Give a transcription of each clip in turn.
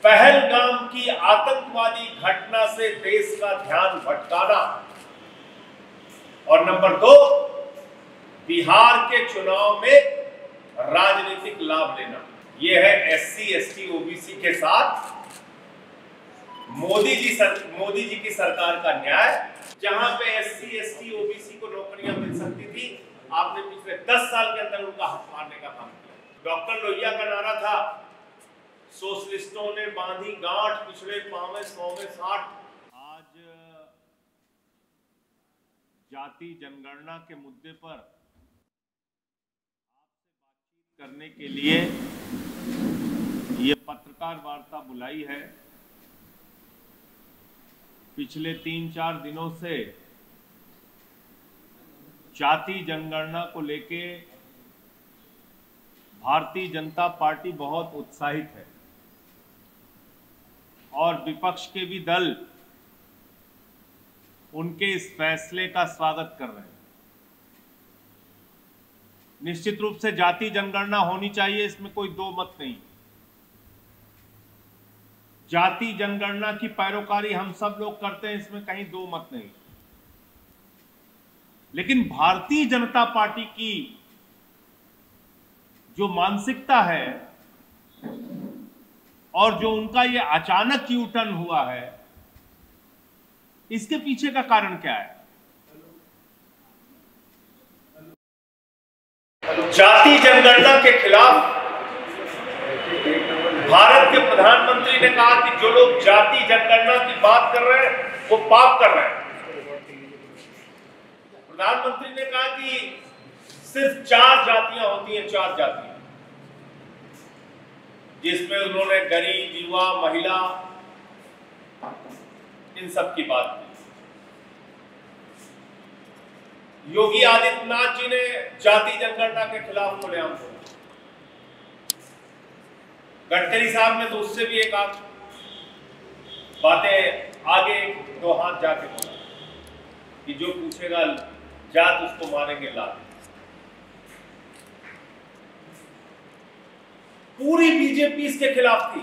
पहलगाम की आतंकवादी घटना से देश का ध्यान भटकाना, और नंबर 2, बिहार के चुनाव में राजनीतिक लाभ लेना। यह है एससी एसटी ओबीसी के साथ मोदी जी की सरकार का न्याय। जहां पे एससी एसटी ओबीसी को नौकरियां मिल सकती थी, आपने पिछले 10 साल के अंदर उनका हक मारने का काम किया। डॉक्टर लोहिया का नारा था, सोशलिस्टों ने बांधी गांठ, पिछले पांवे 100 में 60। आज जाति जनगणना के मुद्दे पर आपसे बातचीत करने के लिए ये पत्रकार वार्ता बुलाई है। पिछले 3-4 दिनों से जाति जनगणना को लेके भारतीय जनता पार्टी बहुत उत्साहित है और विपक्ष के भी दल उनके इस फैसले का स्वागत कर रहे हैं। निश्चित रूप से जाति जनगणना होनी चाहिए, इसमें कोई दो मत नहीं। जाति जनगणना की पैरोकारी हम सब लोग करते हैं, इसमें कहीं दो मत नहीं। लेकिन भारतीय जनता पार्टी की जो मानसिकता है और जो उनका ये अचानक यू टर्न हुआ है, इसके पीछे का कारण क्या है? जाति जनगणना के खिलाफ भारत के प्रधानमंत्री ने कहा कि जो लोग जाति जनगणना की बात कर रहे हैं वो पाप कर रहे हैं। प्रधानमंत्री ने कहा कि सिर्फ 4 जातियां होती हैं, 4 जातियां, जिसमें उन्होंने गरीब, युवा, महिला, इन सब की बात की। योगी आदित्यनाथ जी ने जाति जनगणना के खिलाफ खुलेआम बोला। गडकरी साहब ने तो उससे भी एक आध बातें आगे 2 हाथ जाके बोला कि जो पूछेगा जात उसको मारेंगे लात। पूरी बीजेपी इसके खिलाफ थी।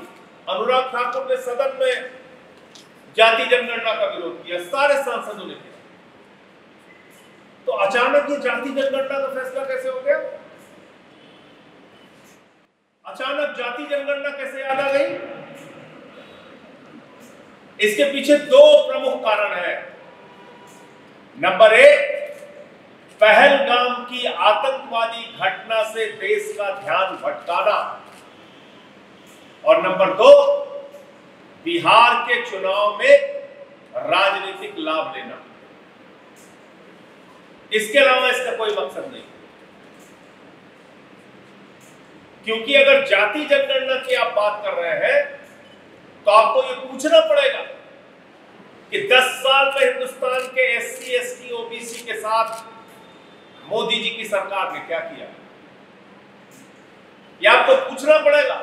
अनुराग ठाकुर ने सदन में जाति जनगणना का विरोध किया, सारे सांसदों ने किया। तो अचानक ये जाति जनगणना का फैसला कैसे हो गया? अचानक जाति जनगणना कैसे याद आ गई? इसके पीछे 2 प्रमुख कारण हैं। नंबर 1, पहलगाम की आतंकवादी घटना से देश का ध्यान भटकाना, और नंबर 2, बिहार के चुनाव में राजनीतिक लाभ लेना। इसके अलावा इसका कोई मकसद नहीं। क्योंकि अगर जाति जनगणना की आप बात कर रहे हैं तो आपको यह पूछना पड़ेगा कि 10 साल में हिंदुस्तान के एससी एसटी ओबीसी के साथ मोदी जी की सरकार ने क्या किया। यह आपको पूछना पड़ेगा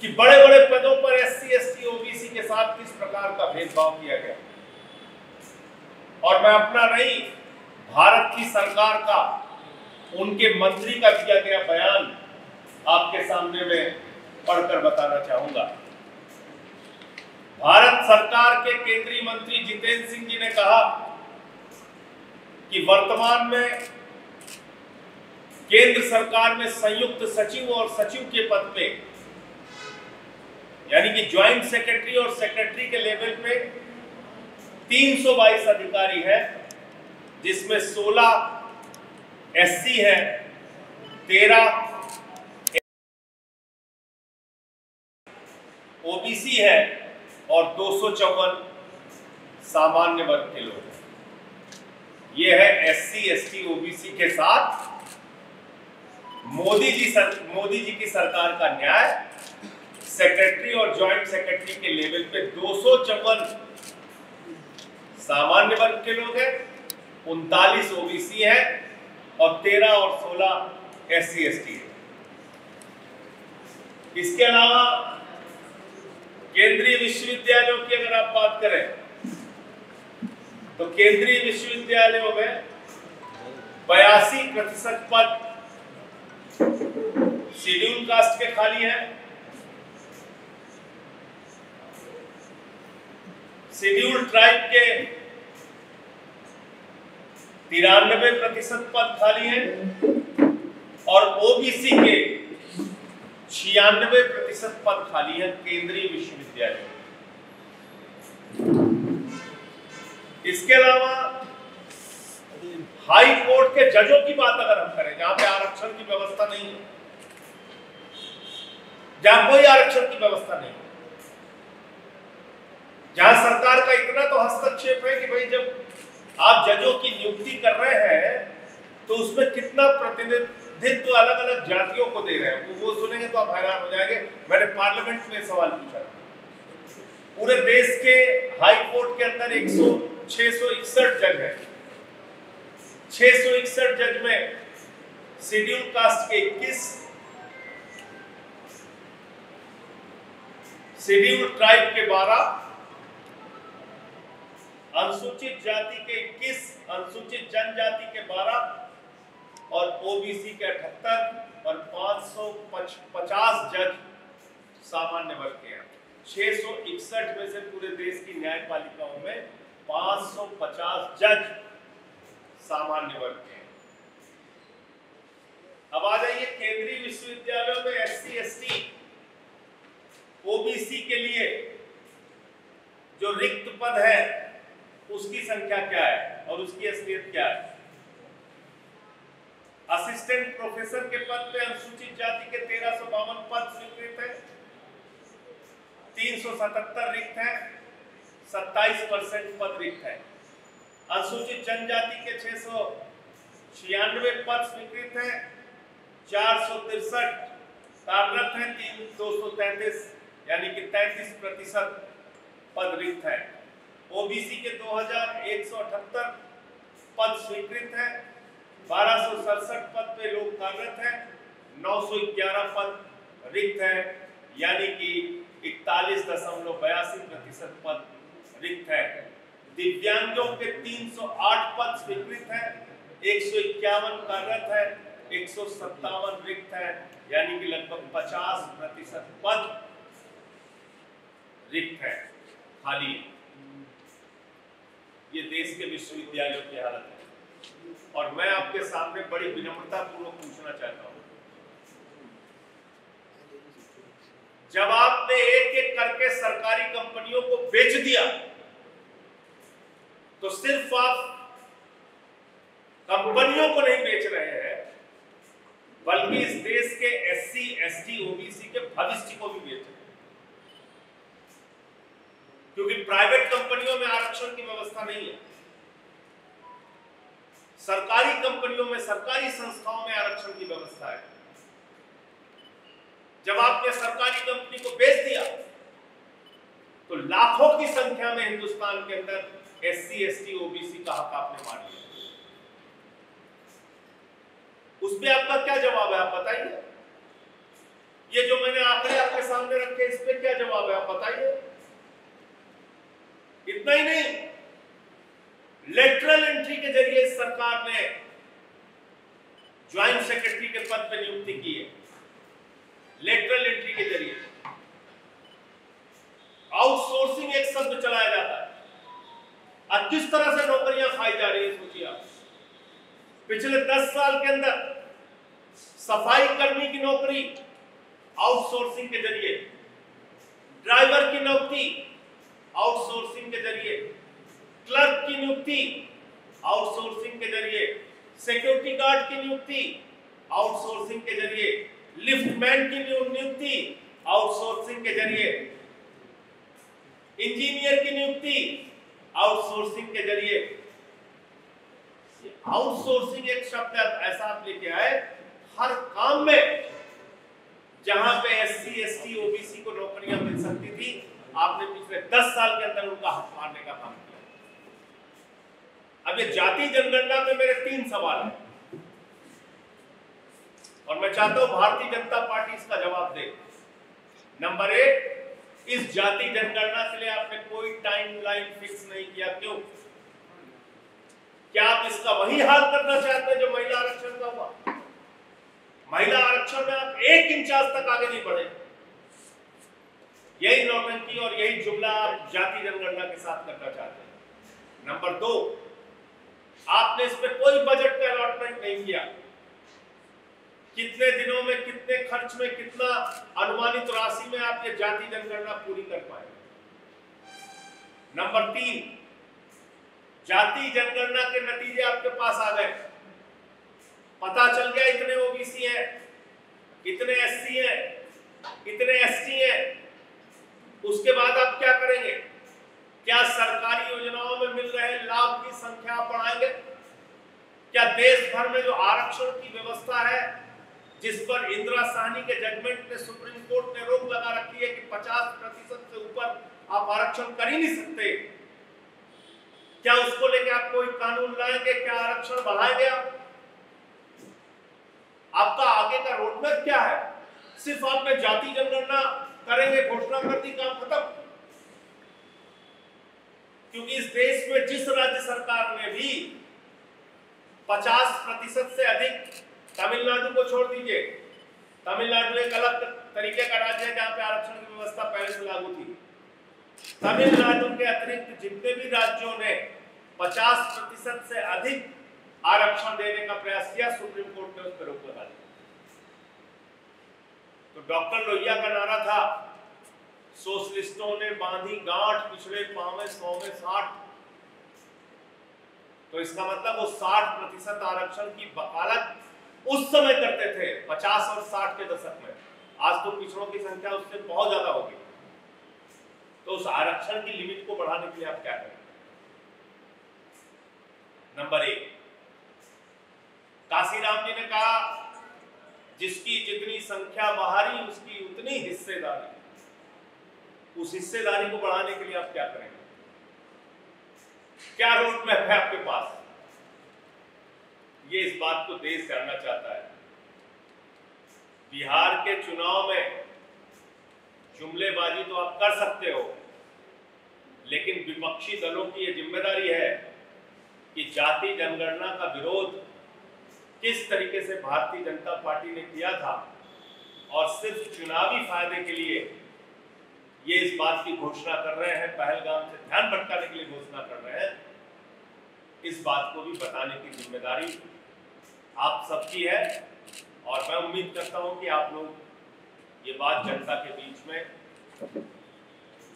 कि बड़े बड़े पदों पर एससी एसटी ओबीसी के साथ किस प्रकार का भेदभाव किया गया। और मैं अपना नहीं, भारत की सरकार का, उनके मंत्री का दिया गया बयान आपके सामने में पढ़कर बताना चाहूंगा। भारत सरकार के केंद्रीय मंत्री जितेंद्र सिंह जी ने कहा कि वर्तमान में केंद्र सरकार में संयुक्त सचिव और सचिव के पद पे, यानी कि ज्वाइंट सेक्रेटरी और सेक्रेटरी के लेवल पे 322 अधिकारी है, जिसमें 16 एससी है, 13 ओबीसी है और 254 सामान्य वर्ग के लोग। यह है एससी एसटी ओबीसी के साथ मोदी जी की सरकार का न्याय। सेक्रेटरी और ज्वाइंट सेक्रेटरी के लेवल पे 254 सामान्य वर्ग के लोग हैं, 39 ओबीसी है और 13 और 16 एससी एसटी है। इसके अलावा केंद्रीय विश्वविद्यालयों की अगर आप बात करें तो केंद्रीय विश्वविद्यालयों में 82% पद शेड्यूल कास्ट के खाली हैं, शेड्यूल ट्राइब के 93% पद खाली हैं और ओबीसी के 96% पद खाली हैं केंद्रीय विश्वविद्यालय। इसके अलावा हाई कोर्ट के जजों की बात अगर हम करें, जहां पे आरक्षण की व्यवस्था नहीं है, जहां कोई आरक्षण की व्यवस्था नहीं, जहां सरकार का इतना तो हस्तक्षेप है कि भाई जब आप जजों की नियुक्ति कर रहे हैं तो उसमें कितना प्रतिनिधित्व अलग अलग जातियों को दे रहे हैं, वो सुनेंगे तो आप हैरान हो जाएंगे। मैंने पार्लियामेंट में सवाल पूछा, पूरे देश के हाई कोर्ट के अंदर 661 जज हैं, 661 जज में शेड्यूल कास्ट के 21, शेड्यूल ट्राइब के 12, अनुसूचित जाति के 21, अनुसूचित जनजाति के 12 और ओबीसी के 78 और 550 जज सामान्य वर्ग के हैं। 661 में से पूरे देश की न्यायपालिकाओं में 550 जज सामान्य वर्ग के हैं। अब आ जाइए केंद्रीय विश्वविद्यालयों में एससी एसटी ओबीसी के लिए जो रिक्त पद है उसकी संख्या क्या है और उसकी असलियत क्या है। असिस्टेंट प्रोफेसर के पद पे अनुसूचित जाति के 1352 पद स्वीकृत है, 377 रिक्त हैं, 27% पद रिक्त है। अनुसूचित जनजाति के 696 पद स्वीकृत हैं, 463 कार्यरत हैं, 233 यानी कि 33% पद रिक्त है। ओबीसी के 2178 पद स्वीकृत हैं, 1267 पद पे लोग कार्यरत हैं, 911 पद रिक्त हैं यानी कि 41.82% पद रिक्त है। दिव्यांगों के 308 पद स्वीकृत हैं, 151 कार्यरत है, 157 रिक्त है यानी कि लगभग 50% पद रिक्त है, खाली। ये देश के विश्वविद्यालयों की हालत है और मैं आपके सामने बड़ी विनम्रता पूर्वक पूछना चाहता हूं, जब आपने एक एक करके सरकारी कंपनियों को बेच दिया तो सिर्फ आप कंपनियों को नहीं बेच रहे हैं बल्कि इस देश के एससी एसटी ओबीसी के भविष्य को भी बेच रहे हैं, क्योंकि प्राइवेट कंपनियों में आरक्षण की व्यवस्था नहीं है। सरकारी कंपनियों में, सरकारी संस्थाओं में आरक्षण की व्यवस्था है। जब आपने सरकारी कंपनी को बेच दिया तो लाखों की संख्या में हिंदुस्तान के अंदर एससी एसटी ओबीसी का हक आपने मार लिया। उसमें आपका क्या जवाब है, आप बताइए। ये जो मैंने आंकड़े आपके सामने रखे इस पे क्या जवाब है, आप बताइए। इतना ही नहीं, लेटरल एंट्री के जरिए सरकार ने ज्वाइंट सेक्रेटरी के पद पर नियुक्ति की है। लेटरल एंट्री के जरिए आउटसोर्सिंग एक शब्द चलाया जाता है, अब किस तरह से नौकरियां खाई जा रही है सोचिए आप। पिछले 10 साल के अंदर सफाई कर्मी की नौकरी आउटसोर्सिंग के जरिए, ड्राइवर की नौकरी आउटसोर्सिंग के जरिए, क्लर्क की नियुक्ति आउटसोर्सिंग के जरिए, सिक्योरिटी गार्ड की नियुक्ति आउटसोर्सिंग के जरिए, लिफ्टमैन की नियुक्ति आउटसोर्सिंग के जरिए, इंजीनियर की नियुक्ति आउटसोर्सिंग के जरिए। आउटसोर्सिंग एक शब्द ऐसा आप लेके आए, हर काम में जहां पे एससी एसटी ओबीसी को नौकरियां मिल सकती थी, आपने पिछले 10 साल के अंदर उनका हक मारने का काम किया। अब ये जाति जनगणना में मेरे 3 सवाल हैं और मैं चाहता हूं भारतीय जनता पार्टी इसका जवाब दे। नंबर 1, इस जाति जनगणना के लिए आपने कोई टाइमलाइन फिक्स नहीं किया, क्यों? क्या आप इसका वही हाल करना चाहते हैं जो महिला आरक्षण का हुआ? महिला आरक्षण में आप 1 इंच आज तक आगे नहीं बढ़े। यही नौटंकी और यही जुमला आप जाति जनगणना के साथ करना चाहते हैं। नंबर 2, आपने इस पे कोई बजट का अलॉटमेंट नहीं किया, कितने दिनों में, कितने खर्च में, कितना अनुमानित राशि में आप ये जाति जनगणना पूरी कर पाएंगे। नंबर 3, जाति जनगणना के नतीजे आपके पास आ गए, पता चल गया इतने ओबीसी हैं, इतने एससी हैं, इतने एसटी हैं। उसके बाद आप क्या करेंगे? क्या सरकारी योजनाओं में मिल रहे लाभ की संख्या बढ़ाएंगे? क्या देश भर में जो आरक्षण की व्यवस्था है, जिस पर इंदिरा साहनी के जजमेंट ने, सुप्रीम कोर्ट ने रोक लगा रखी है कि 50% से ऊपर आप आरक्षण कर ही नहीं सकते, क्या उसको लेके आप कोई कानून लाएंगे? क्या आरक्षण बढ़ाएंगे आप? आपका आगे का रोडमैप क्या है? सिर्फ आपने जाति जनगणना करेंगे, घोषणा कर दी, काम खत्म। क्योंकि इस देश में जिस राज्य सरकार ने भी 50% से अधिक, तमिलनाडु को छोड़ दीजिए, तमिलनाडु एक अलग तरीके का राज्य है जहां पे आरक्षण की व्यवस्था पहले से लागू थी। तमिलनाडु के अतिरिक्त जितने भी राज्यों ने 50% से अधिक आरक्षण देने का प्रयास किया, सुप्रीम कोर्ट ने उस पर रोक लगा दी। तो डॉक्टर लोहिया का नारा था, सोशलिस्टों ने बांधी गांठ, पिछड़े पांव 100 में 60। तो इसका मतलब वो 60% आरक्षण की वकालत उस समय करते थे, 50 और 60 के दशक में। आज तो पिछड़ों की संख्या उससे बहुत ज्यादा होगी। तो उस आरक्षण की लिमिट को बढ़ाने के लिए आप क्या करें? नंबर 1, काशीराम जी ने कहा, जिसकी जितनी संख्या बाहरी उसकी उतनी हिस्सेदारी। उस हिस्सेदारी को बढ़ाने के लिए आप क्या करेंगे? क्या रोड मैप है आपके पास? ये इस बात को देश जानना चाहता है। बिहार के चुनाव में जुमलेबाजी तो आप कर सकते हो, लेकिन विपक्षी दलों की यह जिम्मेदारी है कि जाति जनगणना का विरोध किस तरीके से भारतीय जनता पार्टी ने किया था, और सिर्फ चुनावी फायदे के लिए ये इस बात की घोषणा कर रहे हैं, पहलगाम से ध्यान भटकाने के लिए घोषणा कर रहे हैं, इस बात को भी बताने की जिम्मेदारी आप सबकी है। और मैं उम्मीद करता हूं कि आप लोग ये बात जनता के बीच में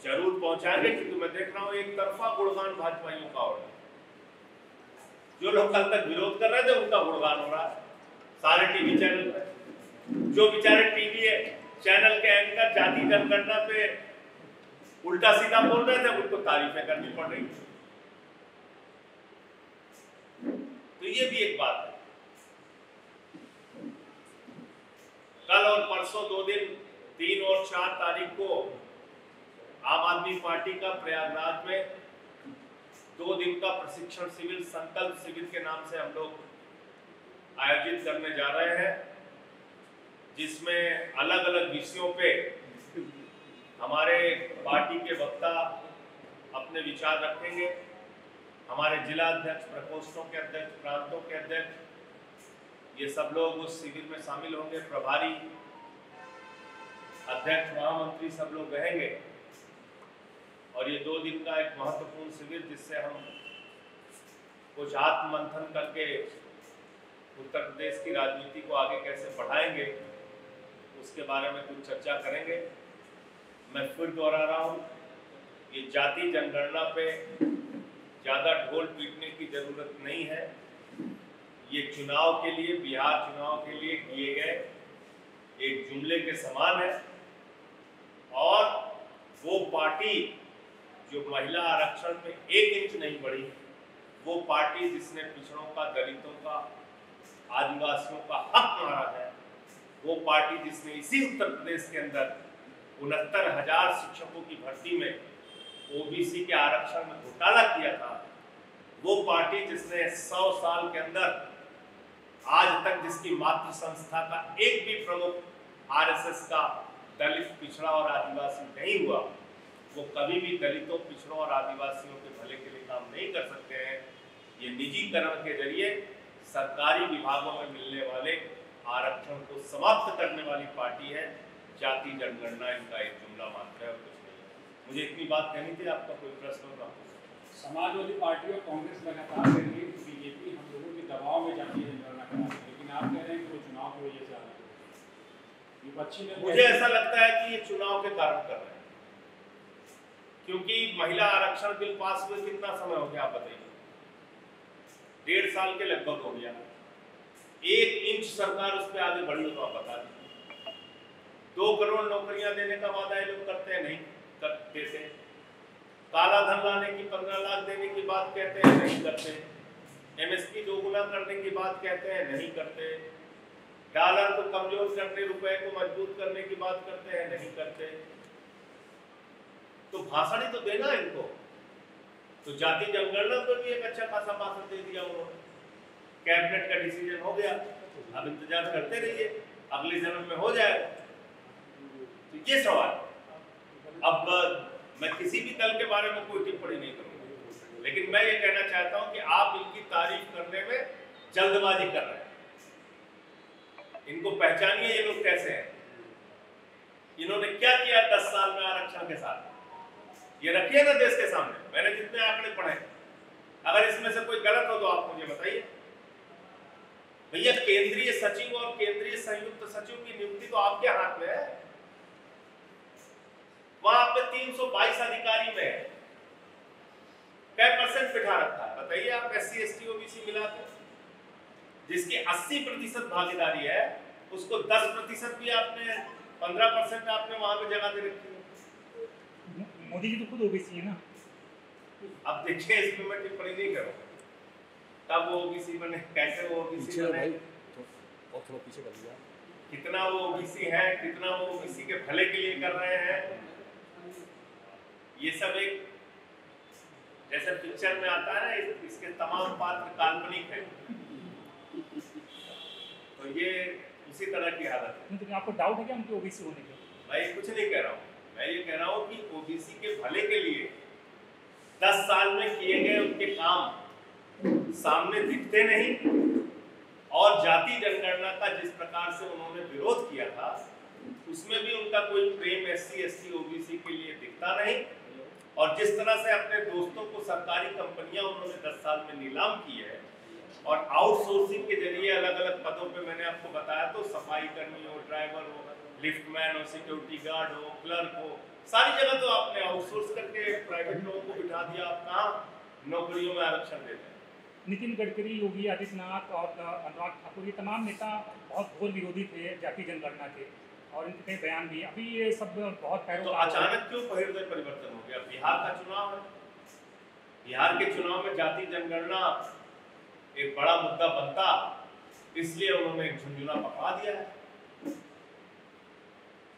जरूर पहुंचाएंगे, क्योंकि मैं देख रहा हूं एक तरफा गुणगान भाजपाइयों का हो रहा है। जो लोग कल तक विरोध कर रहे थे उनका गुणगान हो रहा है सारे टीवी चैनल पे। जो बेचारे टीवी चैनल के एंकर जाति जनगणना पे उल्टा सीधा बोल रहे थे, उनको तारीफें करनी पड़ रही। तो ये भी एक बात है। कल और परसों 2 दिन, 3 और 4 तारीख को आम आदमी पार्टी का प्रयागराज में 2 दिन का प्रशिक्षण शिविर, संकल्प शिविर के नाम से हम लोग आयोजित करने जा रहे हैं, जिसमें अलग अलग विषयों पे हमारे पार्टी के वक्ता अपने विचार रखेंगे। हमारे जिला अध्यक्ष, प्रकोष्ठों के अध्यक्ष, प्रांतों के अध्यक्ष, ये सब लोग उस शिविर में शामिल होंगे। प्रभारी अध्यक्ष, महामंत्री सब लोग रहेंगे। और ये 2 दिन का एक महत्वपूर्ण शिविर, जिससे हम कुछ आत्ममंथन करके उत्तर प्रदेश की राजनीति को आगे कैसे बढ़ाएंगे, उसके बारे में कुछ चर्चा करेंगे। मैं फिर दोहरा रहा हूँ, ये जाति जनगणना पे ज़्यादा ढोल पीटने की जरूरत नहीं है। ये चुनाव के लिए, बिहार चुनाव के लिए किए गए एक जुमले के समान है। और वो पार्टी जो महिला आरक्षण में 1 इंच नहीं बढ़ी, वो पार्टी जिसने पिछड़ों का, दलितों का, आदिवासियों का हक मारा है, वो पार्टी जिसने इसी उत्तर प्रदेश के अंदर 69,000 शिक्षकों की भर्ती में ओबीसी के आरक्षण में घोटाला किया था, वो पार्टी जिसने 100 साल के अंदर आज तक जिसकी मातृ संस्था का एक भी प्रमुख आरएसएस का दलित, पिछड़ा और आदिवासी नहीं हुआ, वो कभी भी दलितों, पिछड़ों और आदिवासियों के भले के लिए काम नहीं कर सकते हैं। ये निजीकरण के जरिए सरकारी विभागों में मिलने वाले आरक्षण को समाप्त करने वाली पार्टी है। जाति जनगणना इनका एक जुमला मात्र है। मुझे इतनी बात कहनी थी। आपका कोई प्रश्न होगा? समाजवादी पार्टी और कांग्रेस लगातार कह रही है कि बीजेपी हम लोगों के दबाव में जाती है जनगणना करा रही है, लेकिन आप कह रहे हैं कि वो चुनाव की वजह से आ रही है। विपक्षी ने मुझे ऐसा लगता है कि ये चुनाव के कारण कर रहे हैं, क्योंकि महिला आरक्षण बिल पास हुए कितना समय हो गया आप बताइए? 1.5 साल के लगभग हो गया। 1 इंच सरकार उस पर आगे बढ़ी हो तो आप बता दीजिए। 2 करोड़ नौकरियां देने का वादा ये लोग करते हैं, नहीं करते थे। काला धन लाने की 15 लाख देने की बात कहते हैं, नहीं करते। एमएसपी 2 गुना करने की बात कहते हैं, नहीं करते। डॉलर को कमजोर करने, रुपए को मजबूत करने की बात करते हैं, नहीं करते। तो भाषण ही तो देना है इनको। तो जाति जनगणना पर भी एक अच्छा खासा भाषण दे दिया उन्होंने। कैबिनेट का डिसीजन हो गया, अब इंतजार करते रहिए, अगले जन्म में हो जाएगा। तो ये सवाल। अब मैं किसी भी दल के बारे में कोई टिप्पणी नहीं करूंगा, लेकिन मैं ये कहना चाहता हूं कि आप इनकी तारीफ करने में जल्दबाजी कर रहे हैं। इनको पहचानिए ये लोग कैसे हैं। इन्होंने क्या किया 10 साल में आरक्षण के साथ, ये रखिए ना देश के सामने। मैंने जितने आंकड़े पढ़े, अगर इसमें से कोई गलत हो तो आप मुझे बताइए। भैया, केंद्रीय सचिव और केंद्रीय संयुक्त सचिव की नियुक्ति तो आपके हाथ में है। वहां पे 322 अधिकारी में क्या % बिठा रखा है बताइए आप? SC ST OBC मिला के जिसकी 80% भागीदारी है, उसको 10% भी आपने, 15% आपने वहां पे जगह दे रखी है। मोदी जी तो खुद ओबीसी है ना। अब देखिए, इसमें मैं टिप्पणी नहीं करूंगा। तब वो ओबीसी बने, कैसे वो ओबीसी बने, और थोड़ा पीछे कर दिया, कितना वो ओबीसी है, कितना वो ओबीसी के भले के लिए कर रहे हैं, ये सब एक जैसे पिक्चर में आता है ना, इसके तमाम पात्र काल्पनिक हैं। तो ये उसी तरह की हालत है। तो आपको डाउट है क्या उनके ओबीसी होने के? मैं कुछ नहीं कह रहा हूँ, मैं ये कह रहा हूँ कि ओबीसी के भले के लिए 10 साल में किए गए उनके काम सामने दिखते नहीं, और जाति जनगणना का जिस प्रकार से उन्होंने विरोध किया था, उसमें भी उनका कोई प्रेम SC ST OBC के लिए दिखता नहीं। और जिस तरह से अपने दोस्तों को सरकारी कंपनियां उन्होंने 10 साल में नीलाम की है, और आउटसोर्सिंग के जरिए अलग अलग पदों पे मैंने आपको बताया, तो सफाई कर्मी हो, ड्राइवर हो, लिफ्टमैन हो, सिक्योरिटी गार्ड हो, क्लर्क हो, सारी जगह तो आपने आउटसोर्स करके प्राइवेट लोगों को बिठा दिया। आप कहाँ नौकरियों में आरक्षण देते हैं? नितिन गडकरी, योगी आदित्यनाथ और अनुराग ठाकुर, ये तमाम नेता बहुत घोर विरोधी थे जाति जनगणना के, और इनके कई बयान भी। अभी ये सब बहुत तो अचानक क्यों हृदय परिवर्तन हो गया? बिहार का चुनाव है, बिहार के चुनाव में जाति जनगणना एक बड़ा मुद्दा बनता, इसलिए उन्होंने एक झुंझुना पकड़ा दिया है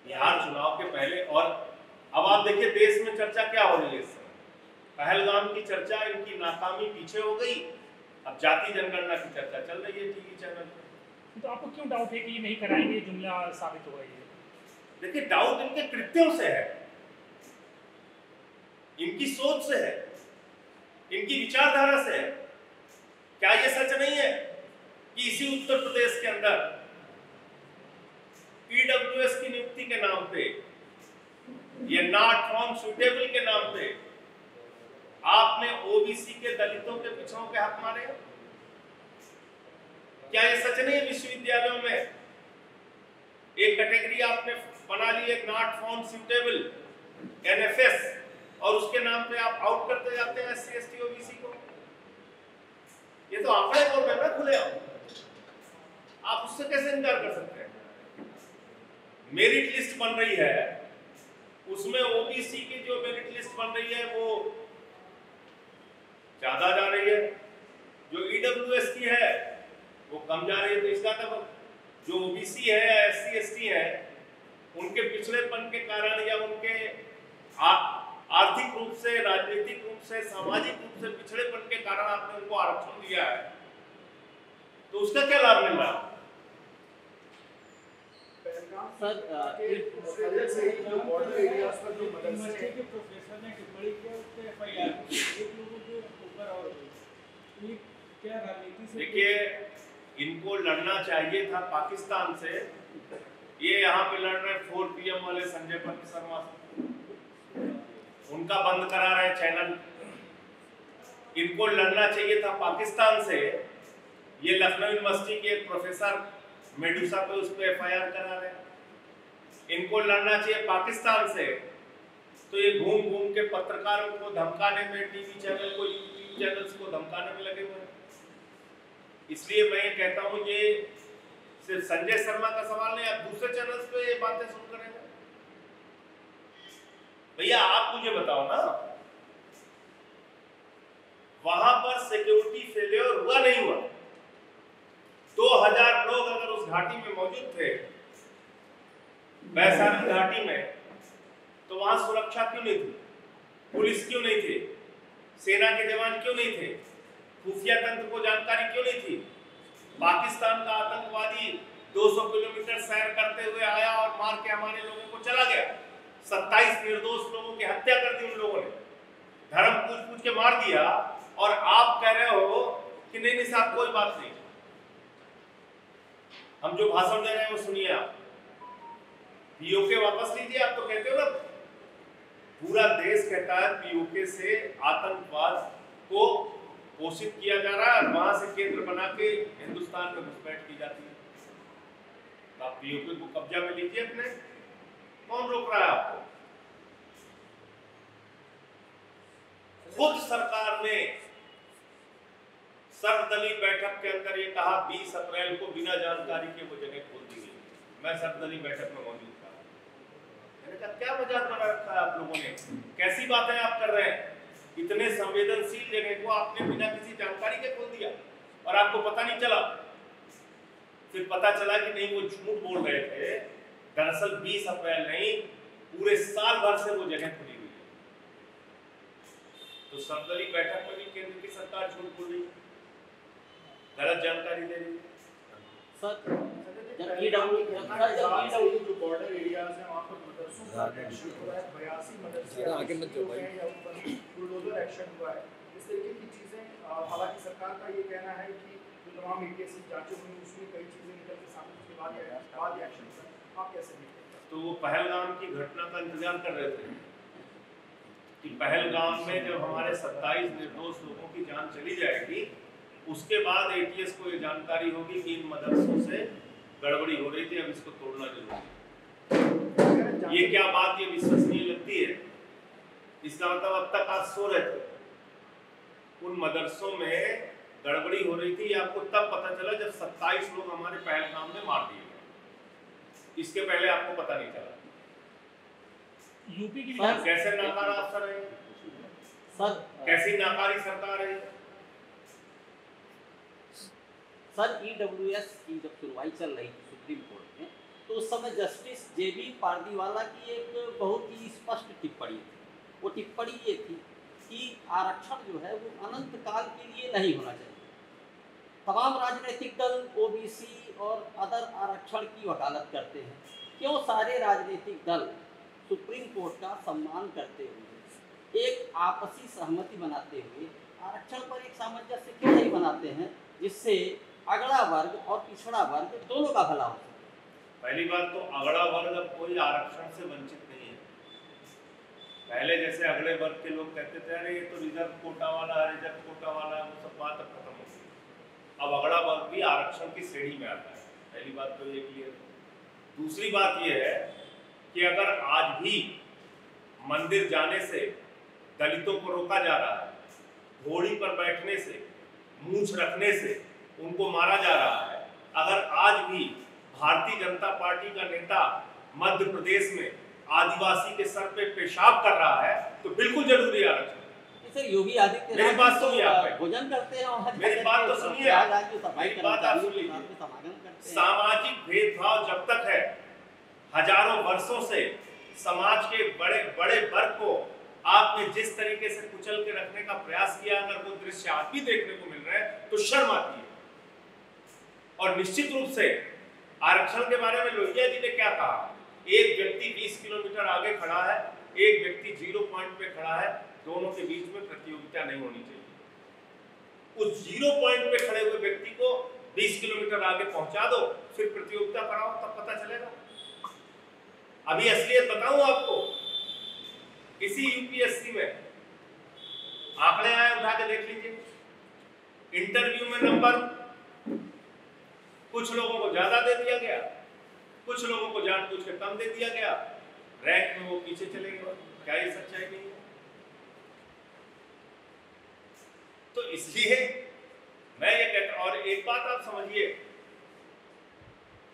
बिहार चुनाव के पहले। और अब आप देखिए देश में चर्चा क्या हो रही है इस समय। पहलगाम की चर्चा, इनकी नाकामी पीछे हो गई, अब जाति जनगणना की चर्चा चल रही है टीवी चैनल पर। तो आपको क्यों डाउट है कि ये नहीं कराएंगे, जुमला साबित हो रही है? देखिए, डाउट इनके कृत्यों से है, इनकी सोच से है, इनकी विचारधारा से है। क्या ये सच नहीं है कि इसी उत्तर प्रदेश के अंदर PWS की नियुक्ति के नाम पे, ये नॉट फाउंड सुटेबल के नाम पे आपने OBC के, दलितों के, पिछड़ों के हक मारे? क्या ये सच नहीं है? विश्वविद्यालयों में एक कैटेगरी आपने बना ली है, नॉट फाउंड सुटेबल NFS, और उसके नाम पे आप आउट करते जाते हैं SC ST OBC को। ये तो आंकड़े बोल रहे हैं ना खुले, आप उससे कैसे इनकार कर सकते हैं? मेरिट लिस्ट बन रही है, उसमें OBC की जो मेरिट लिस्ट बन रही है वो ज्यादा जा रही है, जो EWS की है वो कम जा रही है। तो इसका मतलब जो OBC है या SC ST है, उनके पिछड़ेपन के कारण या उनके आर्थिक रूप से, राजनीतिक रूप से, सामाजिक रूप से पिछड़ेपन के कारण आपने उनको आरक्षण दिया है, तो उसका क्या लाभ मिल रहा है? सर जो बॉर्डर एरियाज पर जो यूनिवर्सिटी के प्रोफेसर ने टिप्पणी किया उस पे FIR एक लोगों के ऊपर, और ये क्या राजनीति से? देखिए, इनको लड़ना चाहिए था पाकिस्तान से, ये यहाँ पे लड़ रहे 4 PM वाले संजय शर्मा से। उनका बंद करा रहे चैनल। इनको लड़ना चाहिए था पाकिस्तान से। ये लखनऊ यूनिवर्सिटी के एक प्रोफेसर मेडूसा पे उस पर FIR करा रहे। इनको लड़ना चाहिए पाकिस्तान से, तो ये घूम घूम के पत्रकारों को धमकाने में, टीवी चैनल को, यूट्यूब चैनल्स को धमकाने में लगे हुए हैं। इसलिए मैं ये कहता हूँ, ये सिर्फ संजय शर्मा का सवाल नहीं, आप दूसरे चैनल्स पे ये बातें सुन करेंगे। भैया आप मुझे बताओ ना, वहां पर सिक्योरिटी फेलियर हुआ नहीं हुआ? 2000 लोग अगर उस घाटी में मौजूद थे, वैशाली घाटी में, तो वहां सुरक्षा क्यों नहीं थी? पुलिस क्यों नहीं थे? सेना के जवान क्यों नहीं थे? खुफिया तंत्र को जानकारी क्यों नहीं थी? पाकिस्तान का आतंकवादी 200 किलोमीटर सैर करते हुए आया और मार के हमारे लोगों को चला गया। 27 निर्दोष लोगों की हत्या कर दी उन लोगों ने, धर्म पूछ के मार दिया। और आप कह रहे हो कि नहीं नहीं साहब कोई बात नहीं। हम जो भाषण दे रहे हैं वो सुनिए आप। पीओके वापस लीजिए। आप तो कहते हो ना, पूरा देश कहता है पीओके से आतंकवाद को पोषित किया जा रहा है और वहां से केंद्र बना के हिंदुस्तान में घुसपैठ की जाती है। तो आप पीओके को कब्जा में लीजिए अपने, कौन रोक रहा है आपको? खुद सरकार ने सर्वदलीय बैठक के अंदर ये कहा 20 अप्रैल को बिना जानकारी के वो जगह खोल दी गई। मैं सर्वदलीय बैठक में मौजूद था। मैंने कहा क्या मजाक बना रखा है आप लोगों ने, कैसी बातें आप कर रहे हैं? इतने संवेदनशील जगह को आपने बिना किसी जानकारी के खोल दिया और आपको पता नहीं चला। फिर पता चला कि नहीं, वो झूठ बोल रहे थे। दरअसल 20 अप्रैल नहीं, पूरे साल भर से वो जगह खुली हुई है। तो सर्वदलीय बैठक में भी केंद्र की सरकार झूठ बोल रही है, गलत जानकारी दे रही है। सर जो बॉर्डर एरियाज हैं वहाँ पर मदरसों का एक्शन हुआ है, 82 मदरसे आगे मत जाओ भाई। या ऊपर बुलडोजर एक्शन हुआ है। इस तरीके की चीज़ें, हालांकि सरकार का ये कहना है कि जो तमाम ATS जांचें हुई उसमें कई चीज़ें निकल के सामने, उसके बाद एक्शन हुआ। आप कैसे देखते हैं? तो वो पहलगाम की घटना का इंतजार कर रहे थे कि पहलगाम में जब हमारे 27 निर्दोष लोगों की जान चली जाएगी, उसके बाद ATS को ये जानकारी होगी कि इन मदरसों से गड़बड़ी हो रही थी, अब इसको तोड़ना जरूरी है। ये क्या बात ये विश्वसनीय लगती है? इसका मतलब अब तक आप सो रहे थे। उन मदरसों में गड़बड़ी हो रही थी, आपको तब पता चला जब 27 लोग हमारे पहलगाम में मार दिए गए। इसके पहले आपको पता नहीं चला। यूपी की कैसे नाकारा अफसर है सर, कैसी नाकारी सरकार है? सर EWS की जब सुनवाई चल रही थी सुप्रीम कोर्ट में, तो उस समय जस्टिस JB पारदीवाला की एक बहुत ही स्पष्ट टिप्पणी थी। वो टिप्पणी ये थी कि आरक्षण जो है वो अनंत काल के लिए नहीं होना चाहिए। तमाम राजनीतिक दल OBC और अदर आरक्षण की वकालत करते हैं। क्यों सारे राजनीतिक दल सुप्रीम कोर्ट का सम्मान करते हुए, एक आपसी सहमति बनाते हुए आरक्षण पर एक सामंजस्य क्यों नहीं बनाते हैं, जिससे अगड़ा वर्ग और पिछड़ा वर्ग दोनों का भला हो? पहली बात तो अगड़ा वर्ग अब कोई आरक्षण से वंचित नहीं है। पहले जैसे अगले वर्ग के लोग कहते थे अरे ये तो रिजर्व कोटा वाला है, रिजर्व कोटा वाला है, वो सब बात अब खत्म हो गई। अब अगड़ा वर्ग भी आरक्षण की श्रेणी में आता है। पहली बात तो ये क्लियर है। दूसरी बात ये है कि अगर आज भी मंदिर जाने से दलितों को रोका जा रहा है, घोड़ी पर बैठने से, मूंछ रखने से उनको मारा जा रहा है, अगर आज भी भारतीय जनता पार्टी का नेता मध्य प्रदेश में आदिवासी के सर पे पेशाब कर रहा है, तो बिल्कुल जरूरी है आरक्षण। सर योगी आदित्यनाथ मेरी बात सुनिए आप, भोजन करते हैं और मेरी बात तो सुनिए, मेरी बात आप सुन लीजिए। सामाजिक भेदभाव जब तक है, हजारों वर्षों से समाज के बड़े बड़े वर्ग को आपने जिस तरीके से कुचल के रखने का प्रयास किया, अगर वो दृश्य आप भी देखने को मिल रहे हैं तो शर्म आती है। और निश्चित रूप से आरक्षण के बारे में लोहिया जी ने क्या कहा, एक व्यक्ति 20 किलोमीटर आगे खड़ा है, एक व्यक्ति 0 पॉइंट पे खड़ा है, दोनों के बीच में प्रतियोगिता नहीं होनी चाहिए। उस 0 पॉइंट पे खड़े हुए व्यक्ति को 20 किलोमीटर आगे पहुंचा दो, फिर प्रतियोगिता कराओ, तब पता चलेगा। अभी असलियत बताऊं आपको, इसी यूपीएससी में आंकड़े आए, उठा के देख लीजिए। इंटरव्यू में नंबर कुछ लोगों को ज्यादा दे दिया गया, कुछ लोगों को जानबूझ के कम दे दिया गया, रैंक में वो पीछे चले गए। क्या ये सच्चाई नहीं है? तो इसलिए मैं ये कहता, और एक बात आप समझिए,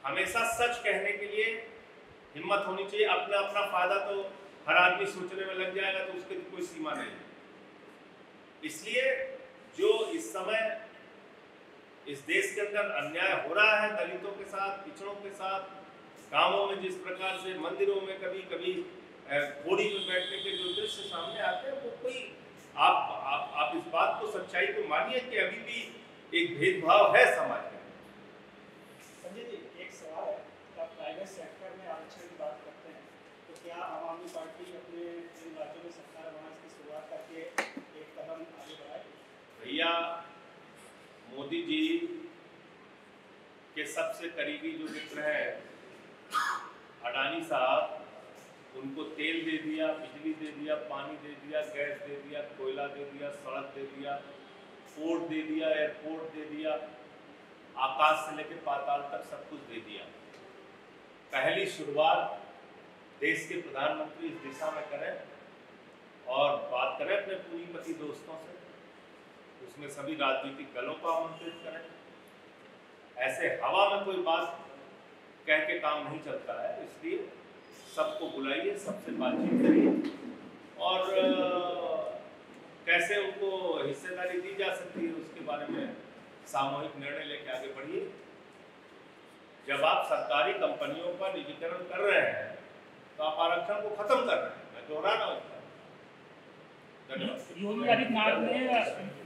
हमेशा सच कहने के लिए हिम्मत होनी चाहिए। अपना अपना फायदा तो हर आदमी सोचने में लग जाएगा तो उसकी कोई सीमा नहीं है। इसलिए जो इस समय इस देश के अंदर अन्याय हो रहा है दलितों के साथ, पिछड़ों के साथ, गांवों में जिस प्रकार से मंदिरों में कभी कभी घोड़ी में बैठने के जो दृश्य सामने आते हैं, वो कोई आप इस बात को, सच्चाई को मानिए कि अभी भी एक भेदभाव है समाज में। संजय जी, एक सवाल है, आप प्राइवेट सेक्टर में आरक्षण की बात करते हैं, तो क्या आम आदमी पार्टी अपने जिन राज्यों में सरकार बनाने की शुरुआत करके एक कदम आगे बढ़ाएगी? भैया, मोदी जी के सबसे करीबी जो मित्र हैं अडानी साहब, उनको तेल दे दिया, बिजली दे दिया, पानी दे दिया, गैस दे दिया, कोयला दे दिया, सड़क दे दिया, पोर्ट दे दिया, एयरपोर्ट दे दिया, आकाश से लेकर पाताल तक सब कुछ दे दिया। पहली शुरुआत देश के प्रधानमंत्री इस दिशा में करें और बात करें अपने पूंजीपति दोस्तों से, उसमें सभी राजनीतिक दलों को आमंत्रित करें। ऐसे हवा में कोई बात कह के काम नहीं चलता है, इसलिए सबको बुलाइए, सबसे बातचीत करिए और कैसे उनको हिस्सेदारी दी जा सकती है उसके बारे में सामूहिक निर्णय लेके आगे बढ़िए। जब आप सरकारी कंपनियों का निजीकरण कर रहे हैं तो आप आरक्षण को खत्म कर रहे हैं, मैं दोहरा रहा हूँ। धन्यवाद। योगी आदित्यनाथ ने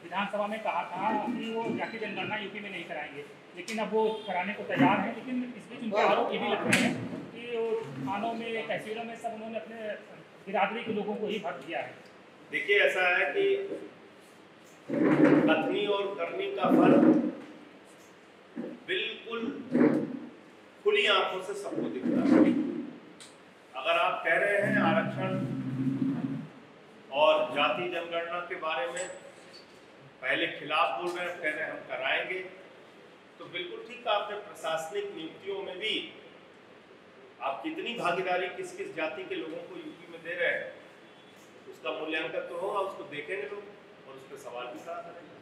विधानसभा में कहा था कि वो जाति जनगणना यूपी में नहीं कराएंगे, लेकिन अब वो कराने को तैयार हैं। लेकिन इस बीच उनके आरोप ये भी लग रहे हैं कि वो थानों में, तहसीलों में सब उन्होंने अपने बिरादरी के लोगों को ही भर दिया है। देखिए, ऐसा है कि कथनी और करनी का फर्क बिल्कुल खुली आंखों से सबको दिख रहा है। अगर आप कह रहे हैं आरक्षण और जाति जनगणना के बारे में पहले खिलाफ बोल रहे हैं, कह रहे हैं हम कराएंगे, तो बिल्कुल ठीक। आपने प्रशासनिक नियुक्तियों में भी आप कितनी भागीदारी किस किस जाति के लोगों को यूपी में दे रहे हैं, उसका मूल्यांकन तो होगा, उसको देखेंगे लोग और उस पर सवाल भी खड़ा करेंगे।